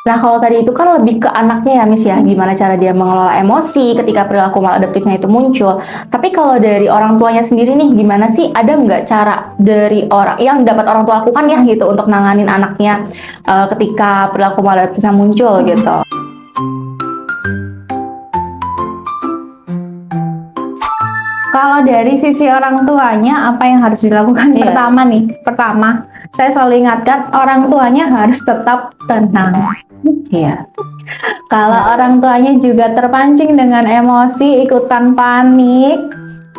Nah, kalau tadi itu kan lebih ke anaknya ya, Miss ya, gimana cara dia mengelola emosi ketika perilaku maladaptifnya itu muncul. Tapi kalau dari orang tuanya sendiri nih, gimana sih? Ada nggak cara dari orang yang dapat orang tua lakukan ya gitu untuk nanganin anaknya ketika perilaku maladaptifnya muncul gitu? Kalau dari sisi orang tuanya, apa yang harus dilakukan? Iya. Pertama, saya selalu ingatkan orang tuanya harus tetap tenang. Iya. Kalau orang tuanya juga terpancing dengan emosi, ikutan panik,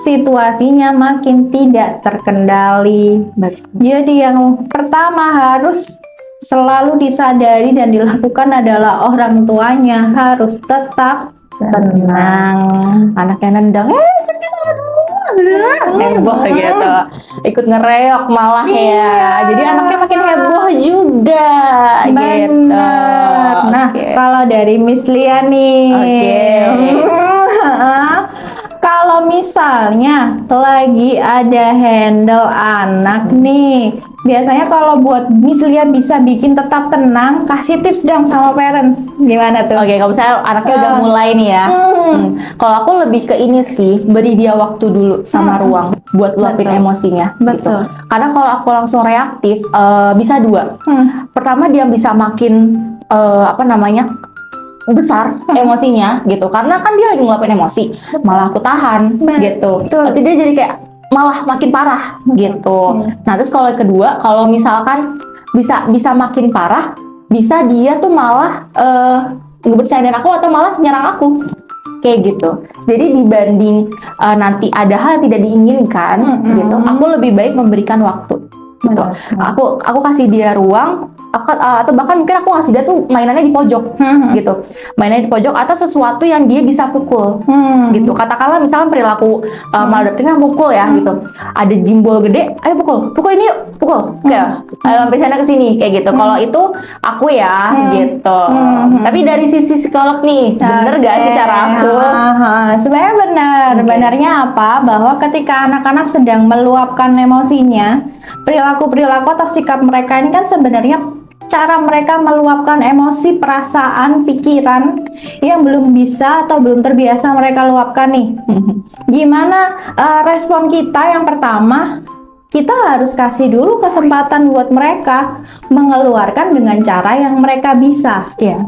situasinya makin tidak terkendali. Jadi yang pertama harus selalu disadari dan dilakukan adalah orang tuanya harus tetap tenang. Anaknya nendang, sakit heboh gitu, ikut ngereok malah ya. Jadi anaknya makin heboh juga gitu. Benar. Nah, Oke. kalau dari Miss Lia nih, kalau misalnya lagi ada handle anak nih, biasanya kalau buat Miss Lia bisa bikin tetap tenang, kasih tips dong sama parents. Gimana tuh? Oke, kalau misalnya anaknya udah mulai nih ya, kalau aku lebih ke ini sih, beri dia waktu dulu sama ruang buat luapin Betul. emosinya. Betul. Gitu. Karena kalau aku langsung reaktif, bisa dua. Pertama dia bisa makin besar emosinya gitu, karena kan dia lagi ngeluapin emosi, malah aku tahan gitu. Betul. Nanti dia jadi kayak malah makin parah gitu. Nah terus kalau yang kedua, kalau misalkan bisa makin parah, bisa dia tuh malah ngebercandain aku atau malah nyerang aku kayak gitu. Jadi dibanding nanti ada hal yang tidak diinginkan gitu, aku lebih baik memberikan waktu gitu. Aku kasih dia ruang, atau bahkan mungkin aku ngasih dia tuh mainannya di pojok gitu, mainannya di pojok atau sesuatu yang dia bisa pukul gitu. Katakanlah misalkan perilaku maladaptifnya pukul ya gitu, ada jimbol gede, ayo pukul ini yuk, pukul kayak sampai sana kesini kayak gitu. Kalau itu aku ya gitu. Tapi dari sisi psikolog nih, bener gak sih cara aku? Sebenarnya benar. Benarnya apa? Bahwa ketika anak-anak sedang meluapkan emosinya, perilaku-perilaku atau sikap mereka ini kan sebenarnya cara mereka meluapkan emosi, perasaan, pikiran yang belum bisa atau belum terbiasa mereka luapkan nih. Gimana respon kita? Yang pertama, kita harus kasih dulu kesempatan buat mereka mengeluarkan dengan cara yang mereka bisa. Iya.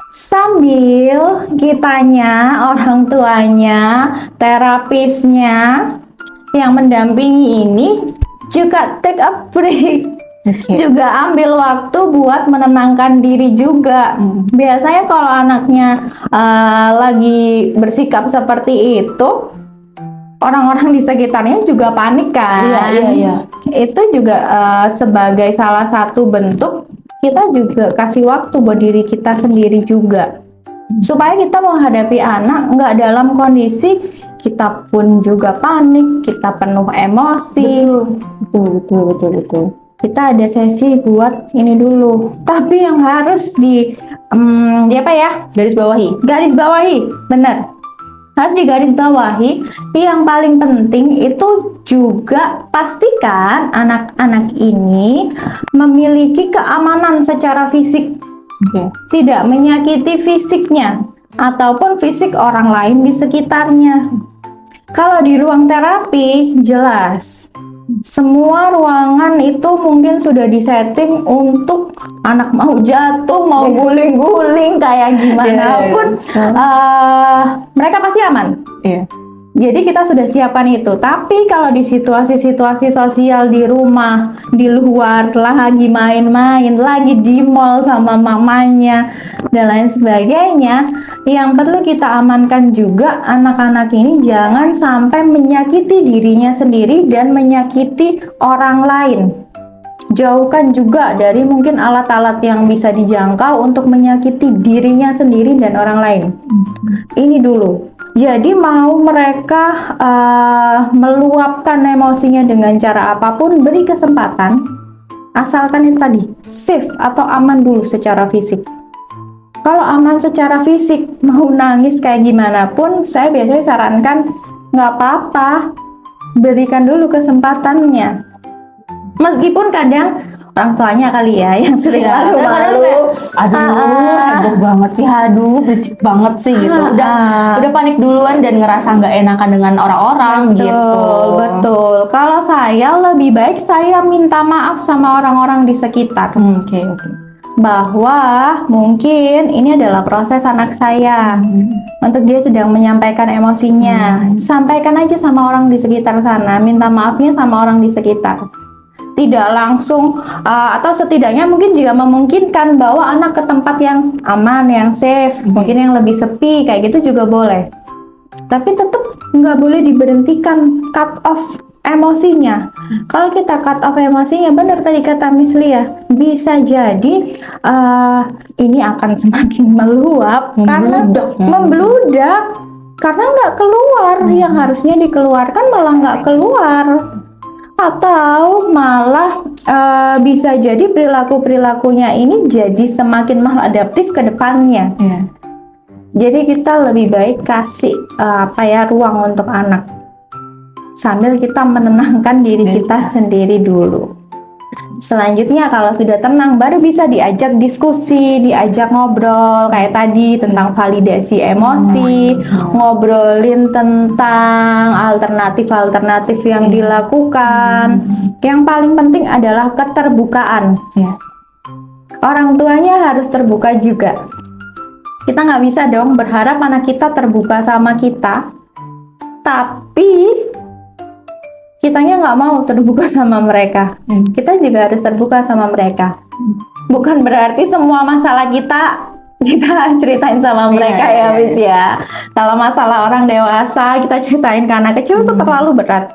Sambil kitanya, orang tuanya, terapisnya yang mendampingi ini juga take a break. Juga ambil waktu buat menenangkan diri juga. Biasanya kalau anaknya lagi bersikap seperti itu, orang-orang di sekitarnya juga panik kan. Iya. Itu juga sebagai salah satu bentuk kita juga kasih waktu buat diri kita sendiri juga, supaya kita menghadapi anak nggak dalam kondisi kita pun juga panik, kita penuh emosi. Betul. Kita ada sesi buat ini dulu, tapi yang harus Garis bawahi, bener, harus digaris bawahi. Yang paling penting itu juga pastikan anak-anak ini memiliki keamanan secara fisik, tidak menyakiti fisiknya ataupun fisik orang lain di sekitarnya. Kalau di ruang terapi, jelas semua ruangan itu mungkin sudah disetting untuk anak mau jatuh, mau guling-guling kayak gimana pun, mereka pasti aman. Jadi kita sudah siapkan itu. Tapi kalau di situasi-situasi sosial di rumah, di luar, lagi main-main, lagi di mall sama mamanya dan lain sebagainya, yang perlu kita amankan juga anak-anak ini jangan sampai menyakiti dirinya sendiri dan menyakiti orang lain. Jauhkan juga dari mungkin alat-alat yang bisa dijangkau untuk menyakiti dirinya sendiri dan orang lain. Ini dulu. Jadi mau mereka meluapkan emosinya dengan cara apapun, beri kesempatan, asalkan itu tadi safe atau aman dulu secara fisik. Kalau aman secara fisik, mau nangis kayak gimana pun, saya biasanya sarankan nggak apa-apa, berikan dulu kesempatannya. Meskipun kadang orang tuanya kali ya yang sering Iya, kadang-kadang malu-malu. kayak, aduh, heboh banget sih, aduh, berisik banget sih gitu. Udah panik duluan dan ngerasa nggak enakan dengan orang-orang gitu. Betul, betul. Kalau saya lebih baik saya minta maaf sama orang-orang di sekitar. Oke. Bahwa mungkin ini adalah proses anak saya. Untuk dia sedang menyampaikan emosinya. Sampaikan aja sama orang di sekitar sana. Minta maafnya sama orang di sekitar. Tidak langsung atau setidaknya mungkin jika memungkinkan bawa anak ke tempat yang aman, yang safe, mungkin yang lebih sepi, kayak gitu juga boleh. Tapi tetap nggak boleh diberhentikan, cut off emosinya. Kalau kita cut off emosinya, benar tadi kata Miss Lia, bisa jadi ini akan semakin meluap karena membludak karena nggak keluar, yang harusnya dikeluarkan malah nggak keluar. Atau malah bisa jadi perilakunya ini jadi semakin maladaptif ke depannya. Jadi kita lebih baik kasih ruang untuk anak sambil kita menenangkan diri kita sendiri dulu. Selanjutnya kalau sudah tenang baru bisa diajak diskusi, diajak ngobrol kayak tadi tentang validasi emosi, ngobrolin tentang alternatif-alternatif yang dilakukan. Yang paling penting adalah keterbukaan. Orang tuanya harus terbuka juga. Kita nggak bisa dong berharap anak kita terbuka sama kita, tapi kitanya nggak mau terbuka sama mereka. Kita juga harus terbuka sama mereka. Bukan berarti semua masalah kita ceritain sama mereka Miss ya. Kalau masalah orang dewasa kita ceritain ke anak kecil itu terlalu berat.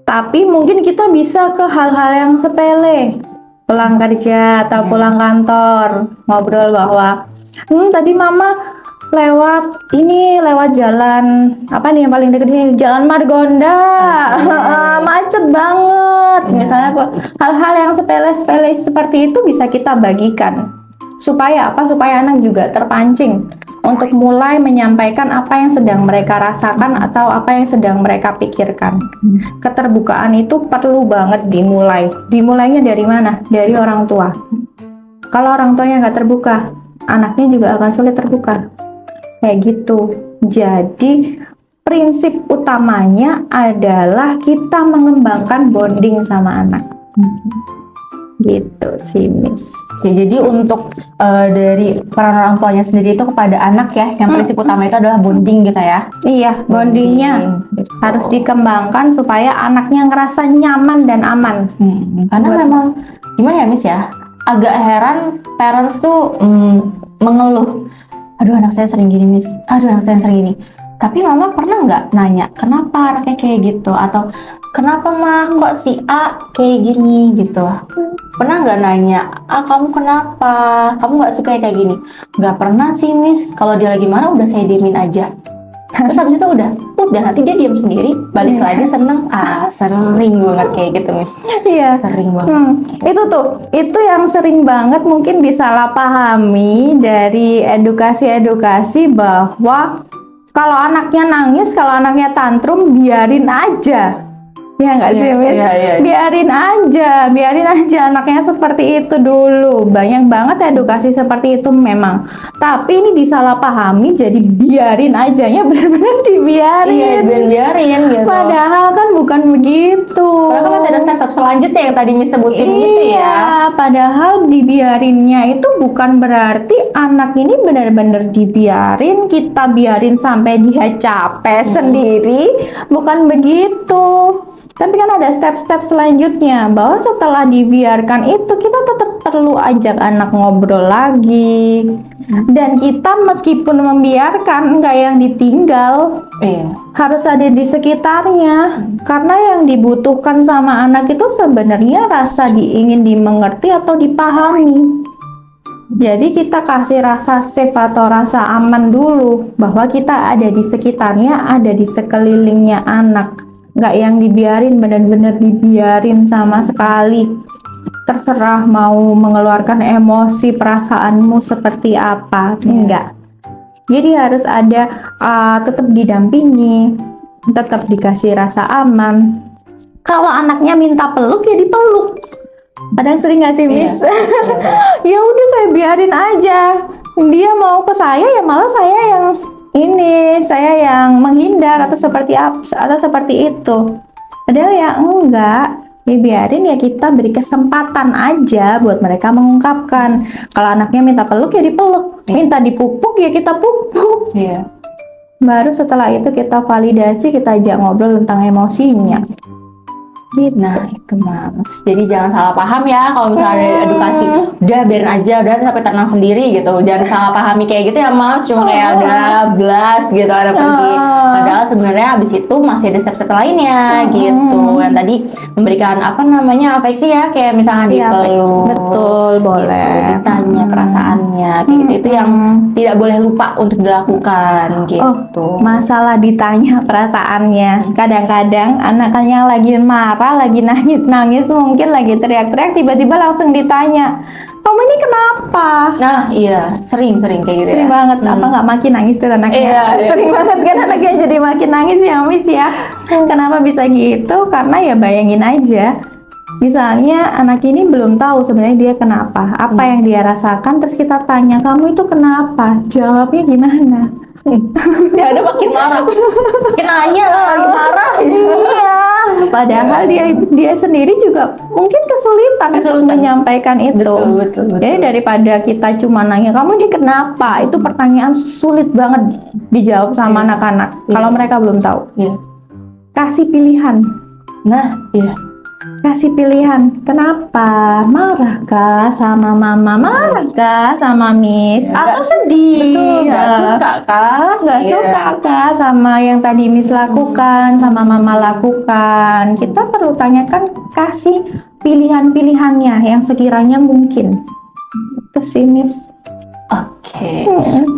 Tapi mungkin kita bisa ke hal-hal yang sepele. Pulang kerja atau pulang kantor, ngobrol bahwa tadi mama lewat jalan apa nih yang paling dekat sini, Jalan Margonda, macet banget. Misalnya hal-hal yang sepele seperti itu bisa kita bagikan supaya anak juga terpancing untuk mulai menyampaikan apa yang sedang mereka rasakan atau apa yang sedang mereka pikirkan. Keterbukaan itu perlu banget dimulainya dari mana? Dari orang tua. Kalau orang tuanya nggak terbuka, anaknya juga akan sulit terbuka. Kayak gitu. Jadi prinsip utamanya adalah kita mengembangkan bonding sama anak. Gitu sih Miss. Jadi untuk dari peran orang tuanya sendiri itu kepada anak ya, yang prinsip utama itu adalah bonding gitu ya. Iya, bondingnya harus dikembangkan supaya anaknya ngerasa nyaman dan aman. Karena memang gimana ya Miss ya, agak heran parents tuh mengeluh, aduh anak saya sering gini Miss, aduh anak saya sering gini. Tapi mama pernah nggak nanya kenapa anaknya kayak gitu, atau kenapa mah kok si A kayak gini gitu? Pernah nggak nanya, kamu kenapa? Kamu nggak suka kayak gini? Nggak pernah sih Miss. Kalau dia lagi marah udah saya diemin aja. Terus habis itu udah nanti dia diam sendiri, balik lagi seneng. Sering banget kayak gitu Miss. Iya, sering banget. Itu yang sering banget mungkin disalahpahami dari edukasi bahwa kalau anaknya nangis, kalau anaknya tantrum, biarin aja. Ya nggak sih Miss? Iya. Biarin aja anaknya seperti itu dulu. Banyak banget edukasi seperti itu memang. Tapi ini disalahpahami jadi biarin aja, ya benar-benar dibiarin. Iya, biarin gitu. Padahal kan bukan begitu. Padahal masih ada step selanjutnya yang tadi Miss sebutin gitu ya. Iya, padahal dibiarinnya itu bukan berarti anak ini benar-benar dibiarin, kita biarin sampai dia capek sendiri, bukan begitu. Tapi kan ada step-step selanjutnya, bahwa setelah dibiarkan itu kita tetap perlu ajak anak ngobrol lagi. Dan kita meskipun membiarkan, nggak yang ditinggal, harus ada di sekitarnya. Karena yang dibutuhkan sama anak itu sebenarnya rasa ingin dimengerti atau dipahami. Jadi kita kasih rasa safe atau rasa aman dulu, bahwa kita ada di sekitarnya, ada di sekelilingnya anak. Nggak yang dibiarin, benar-benar dibiarin sama sekali. Terserah mau mengeluarkan emosi, perasaanmu seperti apa, enggak. Jadi harus ada tetap didampingi, tetap dikasih rasa aman. Kalau anaknya minta peluk ya dipeluk. Kadang sering nggak sih, Miss? Ya udah saya biarin aja. Dia mau ke saya ya malah saya yang saya yang menghindar atau seperti apa atau seperti itu. Padahal ya enggak. Ya biarin, ya kita beri kesempatan aja buat mereka mengungkapkan. Kalau anaknya minta peluk ya dipeluk, minta dipupuk ya kita pupuk. Iya. Baru setelah itu kita validasi, kita ajak ngobrol tentang emosinya. Nah itu Mas, jadi jangan salah paham ya kalau misalnya ada edukasi, udah biarin aja, udah sampai tenang sendiri gitu, jangan salah pahami kayak gitu ya Mas, cuma kayak ada blast gitu, ada pergi, padahal sebenarnya abis itu masih ada step-step lainnya gitu, yang tadi memberikan apa namanya afeksi ya, kayak misalnya dipeluk, betul, boleh, ditanya perasaannya, kayak gitu, itu yang tidak boleh lupa untuk dilakukan gitu. Masalah ditanya perasaannya, kadang-kadang anaknya lagi marah, lagi nangis-nangis, mungkin lagi teriak-teriak, tiba-tiba langsung ditanya, kamu ini kenapa? Nah iya, sering kayak gitu Sering ya. banget, apa nggak makin nangis tuh anaknya? Iya. Sering banget kan anaknya jadi makin nangis ya, Miss ya. Kenapa bisa gitu? Karena ya bayangin aja, misalnya anak ini belum tahu sebenarnya dia kenapa, apa yang dia rasakan, terus kita tanya, kamu itu kenapa? Jawabnya gimana? Ya ada makin marah, makin nanya lagi marah. Iya, padahal dia sendiri juga mungkin kesulitan untuk menyampaikan itu. Betul. Jadi daripada kita cuma nanya kamu ini kenapa, itu pertanyaan sulit banget dijawab sama anak-anak kalau mereka belum tahu. Kasih pilihan. Nah, Kasih pilihan. Kenapa? Marah kah sama mama? Marah kah sama Miss? Atau sedih? Nggak suka kah? Nggak suka kah sama yang tadi Miss lakukan, sama mama lakukan? Kita perlu tanyakan, kasih pilihan-pilihannya yang sekiranya mungkin. Itu sih, Miss. Oke.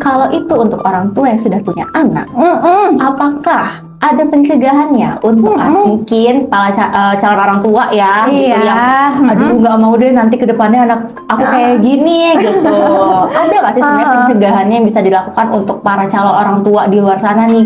Kalau itu untuk orang tua yang sudah punya anak, apakah ada pencegahannya untuk mungkin para calon orang tua ya, gitu, yang aduh nggak mau deh nanti kedepannya anak aku kayak gini gitu. Ada nggak sih sebenarnya pencegahannya yang bisa dilakukan untuk para calon orang tua di luar sana nih?